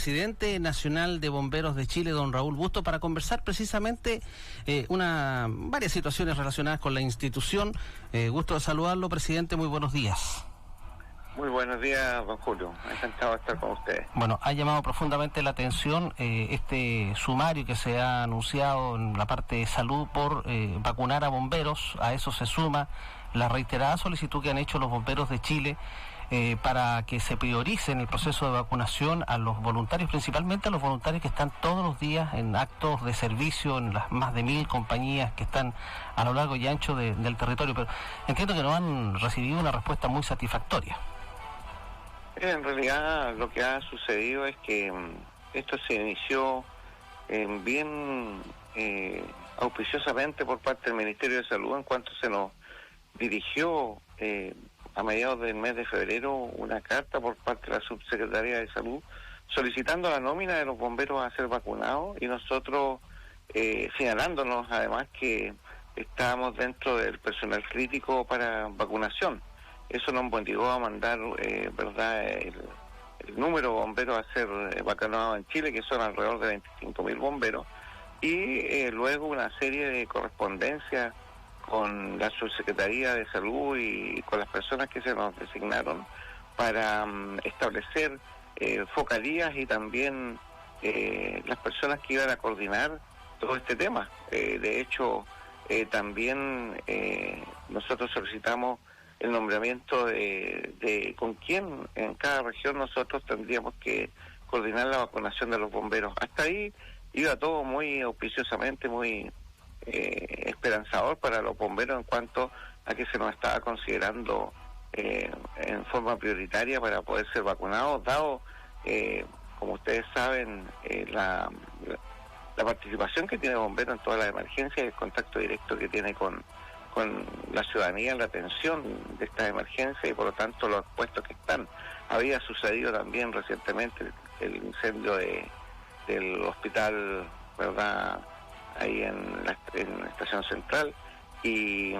presidente nacional de Bomberos de Chile, don Raúl Busto, para conversar precisamente varias situaciones relacionadas con la institución. Gusto de saludarlo, presidente, muy buenos días. Muy buenos días, don Julio. Encantado de estar con ustedes. Bueno, ha llamado profundamente la atención este sumario que se ha anunciado en la parte de salud por vacunar a bomberos. A eso se suma la reiterada solicitud que han hecho los bomberos de Chile para que se priorice en el proceso de vacunación a los voluntarios, principalmente a los voluntarios que están todos los días en actos de servicio en las más de 1000 compañías que están a lo largo y ancho del territorio. Pero entiendo que no han recibido una respuesta muy satisfactoria. En realidad lo que ha sucedido es que esto se inició bien auspiciosamente por parte del Ministerio de Salud, en cuanto se nos dirigió a mediados del mes de febrero una carta por parte de la Subsecretaría de Salud solicitando la nómina de los bomberos a ser vacunados, y nosotros señalándonos además que estábamos dentro del personal crítico para vacunación. Eso nos motivó a mandar el número de bomberos a ser vacunados en Chile, que son alrededor de 25.000 bomberos, y luego una serie de correspondencias con la Subsecretaría de Salud y con las personas que se nos designaron para establecer focalías y también las personas que iban a coordinar todo este tema. De hecho, también nosotros solicitamos el nombramiento de con quién en cada región nosotros tendríamos que coordinar la vacunación de los bomberos. Hasta ahí iba todo muy auspiciosamente, muy esperanzador para los bomberos en cuanto a que se nos estaba considerando en forma prioritaria para poder ser vacunados, dado, como ustedes saben, la participación que tiene el bombero en todas las emergencias y el contacto directo que tiene con la ciudadanía en la atención de estas emergencias, y por lo tanto los puestos que están. Había sucedido también recientemente el incendio del hospital, ¿verdad?, ahí en la estación central, y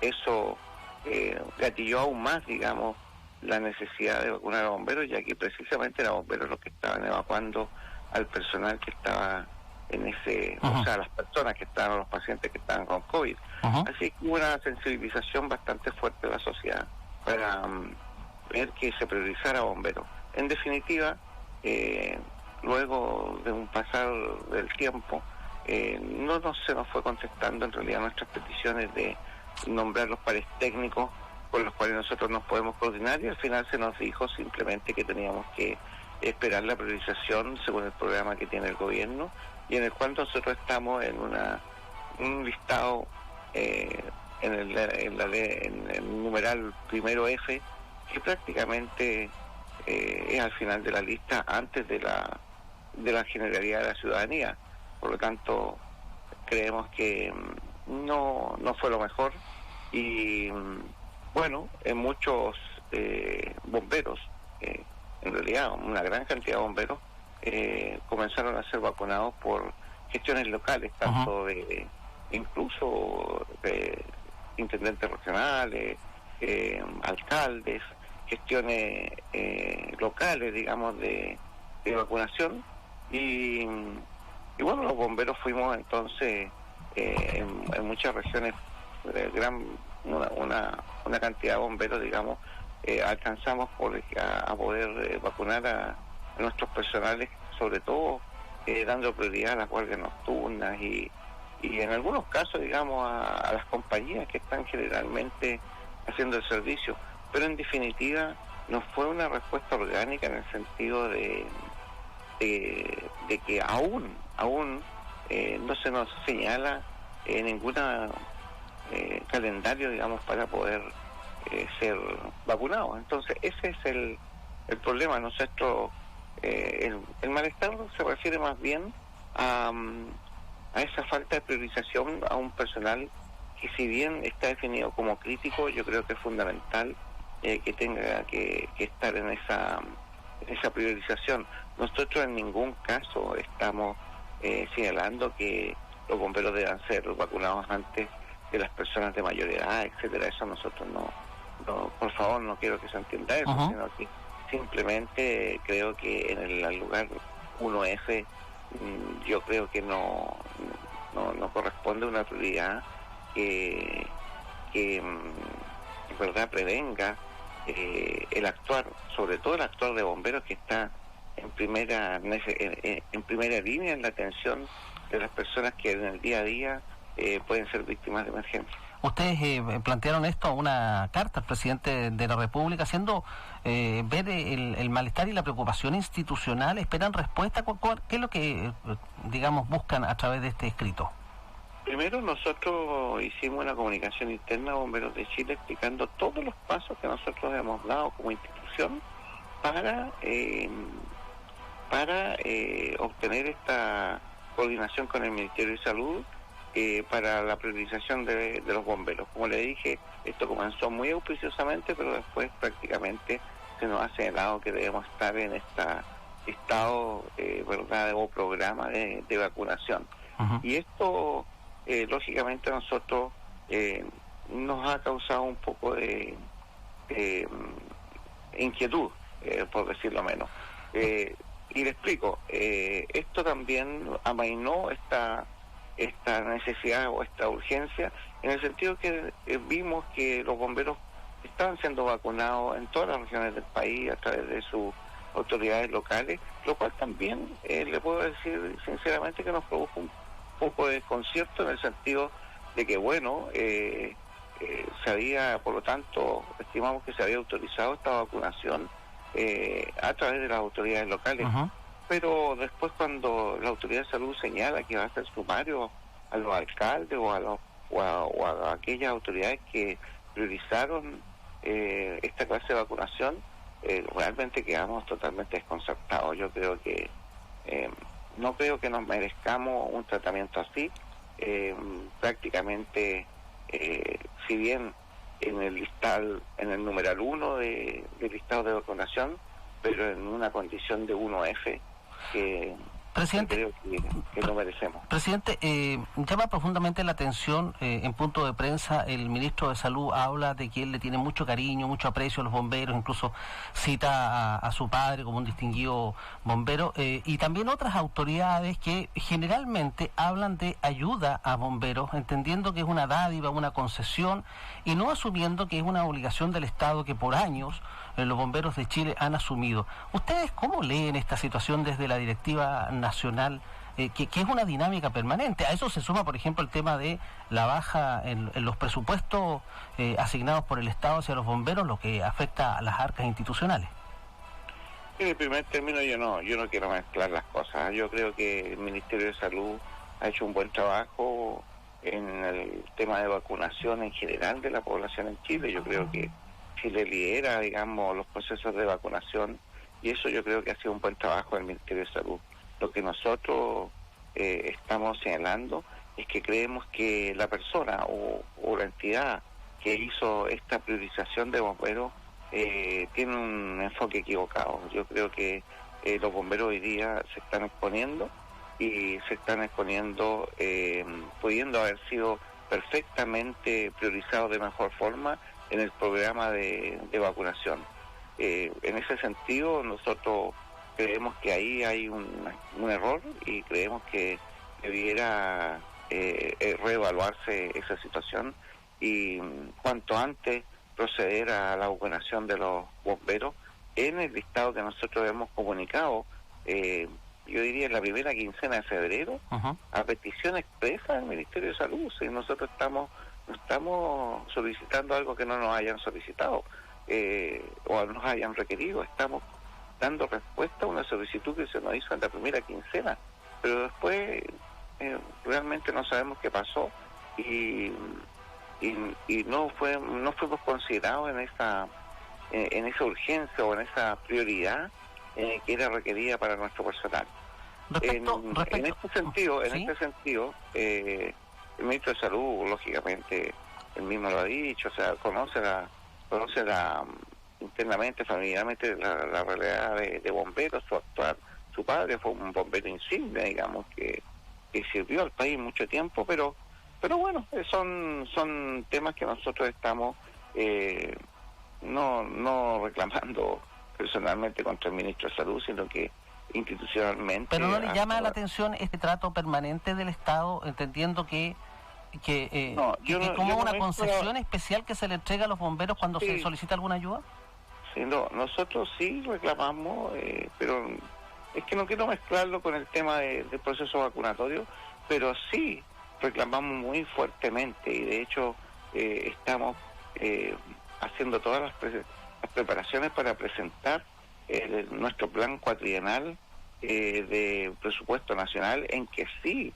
eso gatilló aún más, digamos, la necesidad de vacunar a bomberos, ya que precisamente eran bomberos los que estaban evacuando al personal que estaba en ese, o sea, las personas que estaban, los pacientes que estaban con COVID. Así que hubo una sensibilización bastante fuerte de la sociedad para ver que se priorizara a bomberos. En definitiva, luego de un pasar del tiempo, no se nos fue contestando en realidad nuestras peticiones de nombrar los pares técnicos con los cuales nosotros nos podemos coordinar, y al final se nos dijo simplemente que teníamos que esperar la priorización según el programa que tiene el gobierno, y en el cual nosotros estamos en un listado en el numeral primero F, que prácticamente es al final de la lista, antes de la generalidad de la ciudadanía. Por lo tanto, creemos que no fue lo mejor, y bueno, en muchos bomberos, en realidad una gran cantidad de bomberos comenzaron a ser vacunados por gestiones locales, tanto de incluso de intendentes regionales, alcaldes, gestiones locales, digamos, de vacunación, y bueno, los bomberos fuimos entonces en muchas regiones, una cantidad de bomberos, digamos, alcanzamos a poder vacunar a nuestros personales, sobre todo dando prioridad a las guardias nocturnas y en algunos casos, digamos, a las compañías que están generalmente haciendo el servicio. Pero en definitiva no fue una respuesta orgánica, en el sentido de que aún no se nos señala ninguna calendario, digamos, para poder ser vacunados. Entonces ese es el problema. Nosotros el malestar se refiere más bien a esa falta de priorización a un personal que, si bien está definido como crítico, yo creo que es fundamental que tenga que estar en esa priorización. Nosotros en ningún caso estamos señalando que los bomberos deban ser vacunados antes de las personas de mayor edad, etcétera. Eso nosotros no, por favor, no quiero que se entienda eso, sino que simplemente creo que en el lugar 1F yo creo que no corresponde a una autoridad que en verdad prevenga el actuar, sobre todo el actuar de bomberos, que está en primera línea en la atención de las personas que en el día a día pueden ser víctimas de emergencia. Ustedes plantearon esto, una carta al presidente de la República, haciendo ver el malestar y la preocupación institucional. ¿Esperan respuesta? ¿Qué es lo que, digamos, buscan a través de este escrito? Primero, nosotros hicimos una comunicación interna a Bomberos de Chile explicando todos los pasos que nosotros hemos dado como institución para obtener esta coordinación con el Ministerio de Salud para la priorización de los bomberos. Como le dije, esto comenzó muy auspiciosamente, pero después prácticamente se nos ha señalado que debemos estar en este estado, ¿verdad?, o programa de vacunación. Uh-huh. Y esto, lógicamente, a nosotros nos ha causado un poco de inquietud, por decirlo menos. Y le explico, esto también amainó esta necesidad o esta urgencia, en el sentido que vimos que los bomberos estaban siendo vacunados en todas las regiones del país a través de sus autoridades locales, lo cual también le puedo decir sinceramente que nos produjo un poco de desconcierto, en el sentido de que, bueno, por lo tanto, estimamos que se había autorizado esta vacunación a través de las autoridades locales. Uh-huh. Pero después, cuando la autoridad de salud señala que va a ser sumario a los alcaldes o a aquellas autoridades que priorizaron esta clase de vacunación, realmente quedamos totalmente desconcertados. Yo creo que no creo que nos merezcamos un tratamiento así. Prácticamente, si bien en el numeral 1 del listado de vacunación, pero en una condición de 1F, que Presidente, creo que no merecemos. Presidente, llama profundamente la atención, en punto de prensa, el ministro de Salud habla de que él le tiene mucho cariño, mucho aprecio a los bomberos, incluso cita a su padre como un distinguido bombero, y también otras autoridades que generalmente hablan de ayuda a bomberos, entendiendo que es una dádiva, una concesión, y no asumiendo que es una obligación del Estado que por años los bomberos de Chile han asumido. ¿Ustedes cómo leen esta situación desde la directiva nacional, que es una dinámica permanente? A eso se suma, por ejemplo, el tema de la baja en los presupuestos asignados por el Estado hacia los bomberos, lo que afecta a las arcas institucionales. En primer término, yo no quiero mezclar las cosas. Yo creo que el Ministerio de Salud ha hecho un buen trabajo en el tema de vacunación en general de la población en Chile. Yo creo que Chile lidera, digamos, los procesos de vacunación, y eso yo creo que ha sido un buen trabajo del Ministerio de Salud. Lo que nosotros estamos señalando es que creemos que la persona o la entidad que hizo esta priorización de bomberos tiene un enfoque equivocado. Yo creo que los bomberos hoy día se están exponiendo, y se están exponiendo pudiendo haber sido perfectamente priorizados de mejor forma en el programa de vacunación. En ese sentido, nosotros creemos que ahí hay un error, y creemos que debiera reevaluarse esa situación, y cuanto antes proceder a la vacunación de los bomberos en el listado que nosotros hemos comunicado, yo diría en la primera quincena de febrero, uh-huh, a petición expresa del Ministerio de Salud. Si nosotros no estamos solicitando algo que no nos hayan solicitado o nos hayan requerido, estamos dando respuesta a una solicitud que se nos hizo en la primera quincena, pero después realmente no sabemos qué pasó, y no fuimos considerados en esa urgencia o en esa prioridad que era requerida para nuestro personal. En este sentido, el ministro de Salud, lógicamente, él mismo lo ha dicho, o sea, conoce internamente, familiarmente, la realidad de bomberos, su actuar. Su padre fue un bombero insigne, digamos, que sirvió al país mucho tiempo, pero bueno, son temas que nosotros estamos no reclamando personalmente contra el ministro de Salud, sino que institucionalmente. Pero ¿no le llama la atención este trato permanente del Estado, entendiendo que como una concesión especial que se le entrega a los bomberos cuando se solicita alguna ayuda? Sí, no, nosotros sí reclamamos, pero es que no quiero mezclarlo con el tema del proceso vacunatorio, pero sí reclamamos muy fuertemente, y de hecho estamos haciendo todas las preparaciones para presentar nuestro plan cuatrienal de presupuesto nacional, en que sí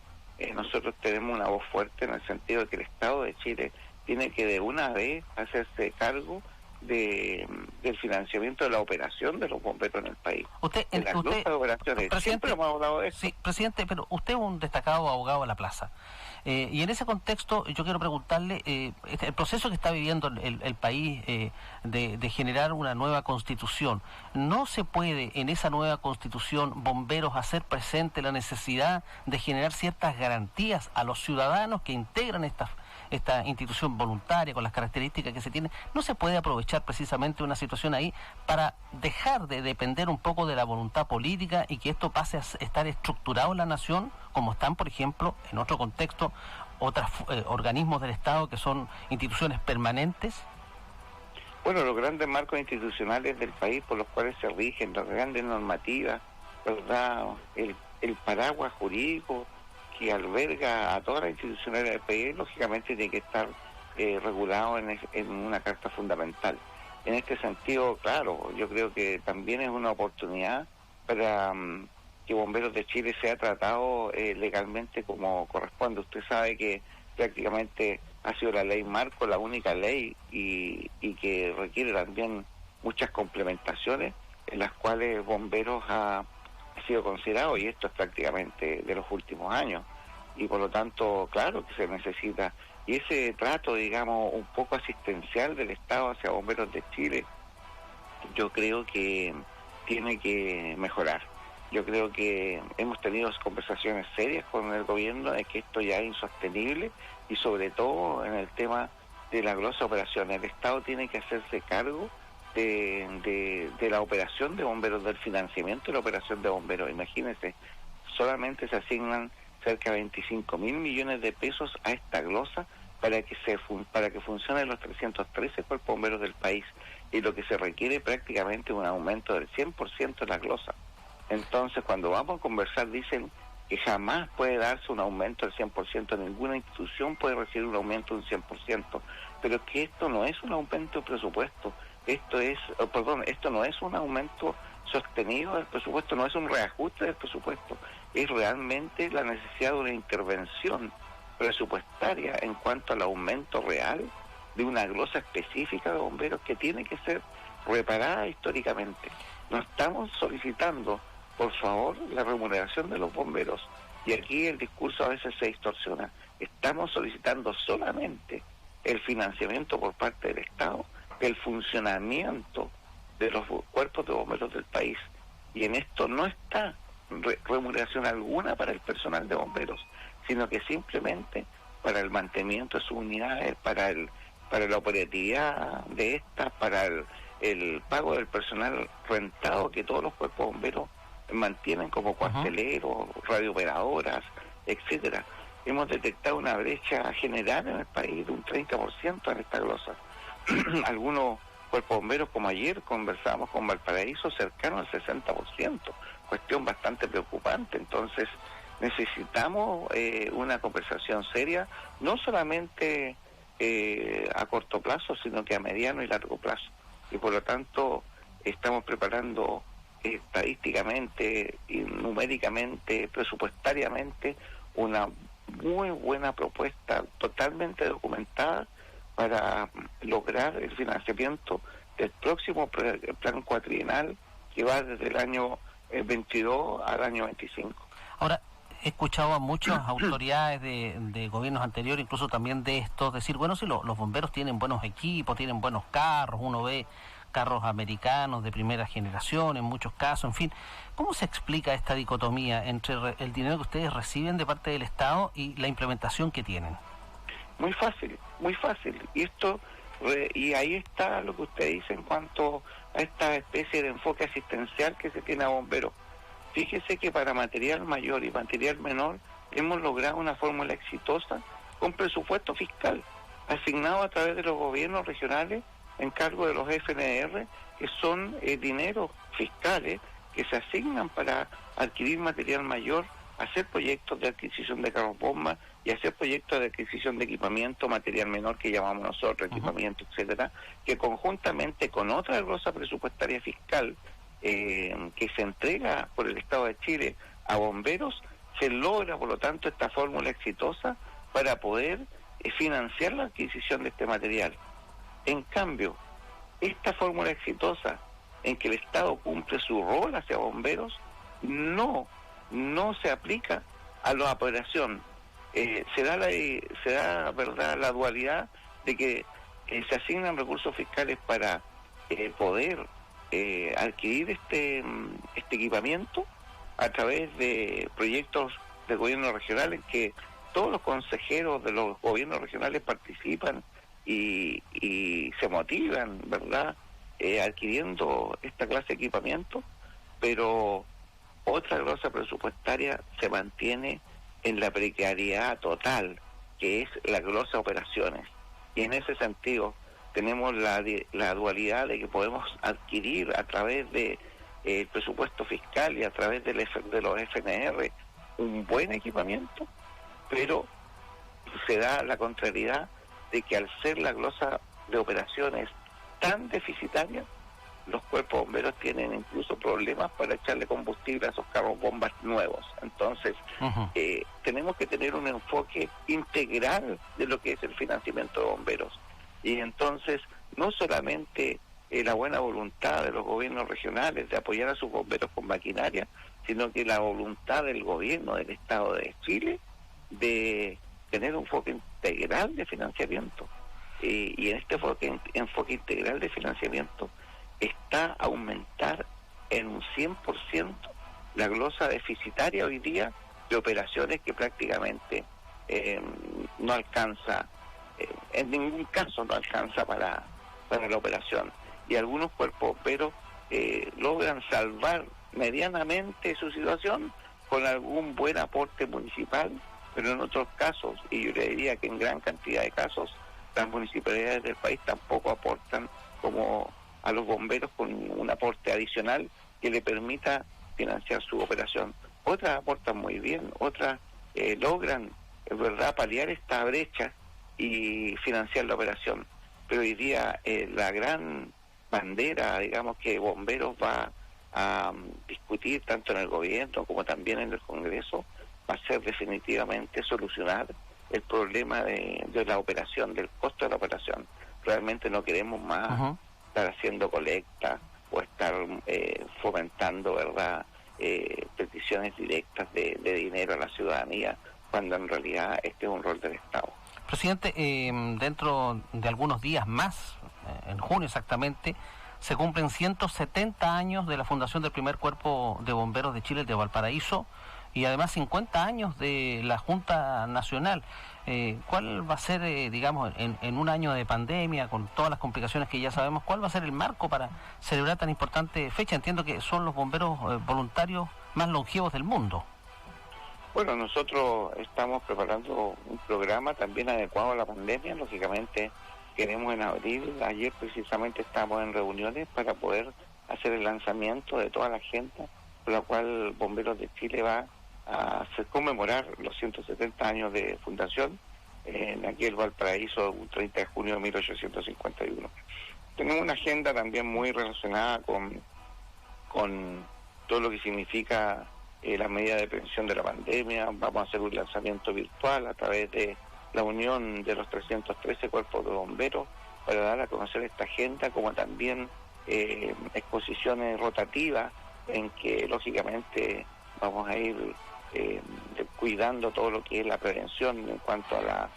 nosotros tenemos una voz fuerte, en el sentido de que el Estado de Chile tiene que de una vez hacerse cargo del financiamiento de la operación de los bomberos en el país. Presidente, siempre hemos hablado de eso. Sí, presidente, pero usted es un destacado abogado de la plaza. Y en ese contexto yo quiero preguntarle, el proceso que está viviendo el país de generar una nueva constitución, ¿no se puede en esa nueva constitución, bomberos, hacer presente la necesidad de generar ciertas garantías a los ciudadanos que integran esta institución voluntaria con las características que se tienen? ¿No se puede aprovechar precisamente una situación ahí para dejar de depender un poco de la voluntad política y que esto pase a estar estructurado en la nación, como están, por ejemplo, en otro contexto, otros organismos del Estado que son instituciones permanentes? Bueno, los grandes marcos institucionales del país por los cuales se rigen, las grandes normativas, ¿verdad? El paraguas jurídico que alberga a todas las instituciones del país, lógicamente tiene que estar regulado en una carta fundamental. En este sentido, claro, yo creo que también es una oportunidad para que Bomberos de Chile sea tratado legalmente como corresponde. Usted sabe que prácticamente ha sido la ley marco, la única ley, y que requiere también muchas complementaciones, en las cuales Bomberos ha sido considerado, y esto es prácticamente de los últimos años, y por lo tanto, claro que se necesita, y ese trato, digamos, un poco asistencial del Estado hacia Bomberos de Chile, yo creo que tiene que mejorar. Yo creo que hemos tenido conversaciones serias con el gobierno de que esto ya es insostenible, y sobre todo en el tema de la glosa operación. El Estado tiene que hacerse cargo de la operación de bomberos, del financiamiento de la operación de bomberos. Imagínense, solamente se asignan cerca de 25.000 millones de pesos a esta glosa para que funcionen los 313 cuerpos bomberos del país, y lo que se requiere prácticamente es un aumento del 100% de la glosa. Entonces, cuando vamos a conversar, dicen que jamás puede darse un aumento del 100%, ninguna institución puede recibir un aumento del 100%, pero que esto no es un aumento de presupuesto, esto no es un aumento sostenido del presupuesto, no es un reajuste del presupuesto, es realmente la necesidad de una intervención presupuestaria en cuanto al aumento real de una glosa específica de bomberos que tiene que ser reparada históricamente. No estamos solicitando, por favor, la remuneración de los bomberos, y aquí el discurso a veces se distorsiona. Estamos solicitando solamente el financiamiento por parte del Estado del funcionamiento de los cuerpos de bomberos del país, y en esto no está remuneración alguna para el personal de bomberos, sino que simplemente para el mantenimiento de sus unidades, para la operatividad de estas, para el pago del personal rentado que todos los cuerpos bomberos mantienen, como cuarteleros, radiooperadoras, etcétera. Hemos detectado una brecha general en el país de un 30% en esta glosa. Algunos cuerpos bomberos, como ayer conversábamos con Valparaíso, cercano al 60%, cuestión bastante preocupante. Entonces necesitamos una conversación seria, no solamente a corto plazo, sino que a mediano y largo plazo, y por lo tanto estamos preparando estadísticamente y numéricamente, presupuestariamente, una muy buena propuesta totalmente documentada para lograr el financiamiento del próximo plan cuatrienal, que va desde el año 22 al año 25. Ahora, he escuchado a muchas autoridades de gobiernos anteriores, incluso también de estos, decir, bueno, sí, los bomberos tienen buenos equipos, tienen buenos carros, uno ve carros americanos de primera generación en muchos casos, en fin. ¿Cómo se explica esta dicotomía entre el dinero que ustedes reciben de parte del Estado y la implementación que tienen? Muy fácil, muy fácil. Y ahí está lo que usted dice en cuanto a esta especie de enfoque asistencial que se tiene a bomberos. Fíjese que para material mayor y material menor hemos logrado una fórmula exitosa con presupuesto fiscal asignado a través de los gobiernos regionales en cargo de los FNR, que son dineros fiscales que se asignan para adquirir material mayor, hacer proyectos de adquisición de carros bomba y hacer proyectos de adquisición de equipamiento, material menor que llamamos nosotros, equipamiento, etcétera, que conjuntamente con otra glosa presupuestaria fiscal que se entrega por el Estado de Chile a bomberos, se logra por lo tanto esta fórmula exitosa para poder financiar la adquisición de este material. En cambio, esta fórmula exitosa en que el Estado cumple su rol hacia bomberos no se aplica a la operación. Se da verdad la dualidad de que se asignan recursos fiscales para poder adquirir este equipamiento a través de proyectos de gobierno regional en que todos los consejeros de los gobiernos regionales participan y se motivan, ¿verdad?, adquiriendo esta clase de equipamiento, pero otra glosa presupuestaria se mantiene en la precariedad total, que es la glosa operaciones. Y en ese sentido tenemos la dualidad de que podemos adquirir a través de el presupuesto fiscal y a través de los FNR un buen equipamiento, pero se da la contrariedad de que al ser la glosa de operaciones tan deficitaria, los cuerpos bomberos tienen incluso problemas para echarle combustible a esos carros bombas nuevos. Entonces, tenemos que tener un enfoque integral de lo que es el financiamiento de bomberos. Y entonces, no solamente la buena voluntad de los gobiernos regionales de apoyar a sus bomberos con maquinaria, sino que la voluntad del gobierno del Estado de Chile de tener un enfoque integral de financiamiento. Y en este enfoque integral de financiamiento está aumentar en un 100% la glosa deficitaria hoy día de operaciones que prácticamente no alcanza, en ningún caso no alcanza para la operación. Y algunos cuerpos bomberos logran salvar medianamente su situación con algún buen aporte municipal, pero en otros casos, y yo le diría que en gran cantidad de casos, las municipalidades del país tampoco aportan como a los bomberos con un aporte adicional que le permita financiar su operación. Otras aportan muy bien, otras logran, es verdad, paliar esta brecha y financiar la operación. Pero hoy día la gran bandera, digamos, que bomberos va a discutir tanto en el gobierno como también en el Congreso, va a ser definitivamente solucionar el problema de la operación, del costo de la operación. Realmente no queremos más estar haciendo colecta o estar fomentando, ¿verdad?, peticiones directas de dinero a la ciudadanía, cuando en realidad este es un rol del Estado. Presidente, dentro de algunos días más, en junio exactamente, se cumplen 170 años de la fundación del primer cuerpo de bomberos de Chile, de Valparaíso, y además 50 años de la Junta Nacional. ¿Cuál va a ser, digamos, en un año de pandemia, con todas las complicaciones que ya sabemos, cuál va a ser el marco para celebrar tan importante fecha? Entiendo que son los bomberos voluntarios más longevos del mundo. Bueno, nosotros estamos preparando un programa también adecuado a la pandemia. Lógicamente queremos en abril, ayer precisamente estamos en reuniones para poder hacer el lanzamiento de toda la agenda, por la cual Bomberos de Chile va a hacer conmemorar los 170 años de fundación en aquí el Valparaíso, un 30 de junio de 1851. Tenemos una agenda también muy relacionada con todo lo que significa las medidas de prevención de la pandemia. Vamos a hacer un lanzamiento virtual a través de la unión de los 313 cuerpos de bomberos para dar a conocer esta agenda, como también exposiciones rotativas en que lógicamente vamos a ir cuidando todo lo que es la prevención en cuanto a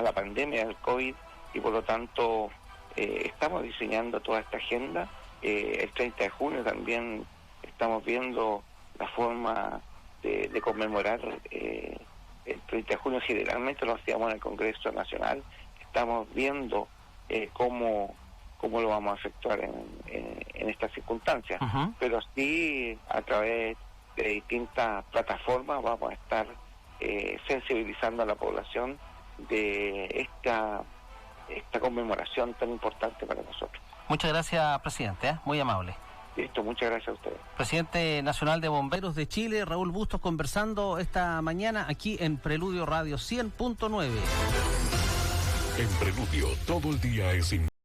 la pandemia del COVID, y por lo tanto estamos diseñando toda esta agenda. El 30 de junio también estamos viendo la forma de conmemorar el 30 de junio. Generalmente lo hacíamos en el Congreso Nacional. Estamos viendo cómo cómo lo vamos a efectuar en estas circunstancias. Ujú. Pero sí, a través de distintas plataformas vamos a estar sensibilizando a la población de esta conmemoración tan importante para nosotros. Muchas gracias, presidente, muy amable. Listo, muchas gracias a ustedes. Presidente Nacional de Bomberos de Chile, Raúl Bustos, conversando esta mañana aquí en Preludio Radio 100.9. En Preludio, todo el día es